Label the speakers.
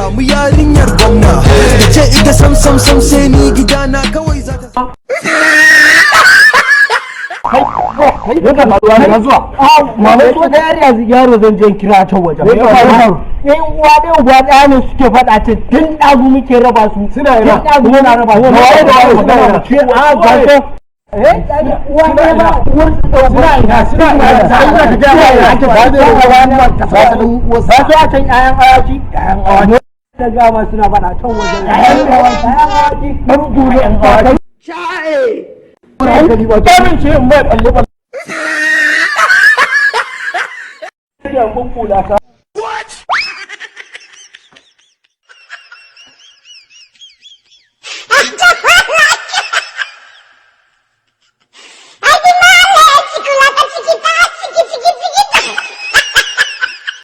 Speaker 1: samu yarinyar gwamna da ce ita sam sai ni gidana kawai za ta
Speaker 2: Yaka faruwa ne zuwa. Mama so da yaro zan je kira ta waje. Uwa da uba da ne suke faɗa ce tun ɗazu muke raba su. Suna ina. Kuma na raba su. Wai da wani magana ce a gato. Uwa da ba uwar su da suna ina. Sai ka ga ya ake ba da wani ta fata da uwa. Ba su a can ƴaƴan awaki. Ƴaƴan awaki. Ta gama suna faɗa can waje. Ƴaƴan awaki. Ɗan dole ƴan awaki. Sha'e. Kamin ce in mai balle-balle. Yan bukkula ka.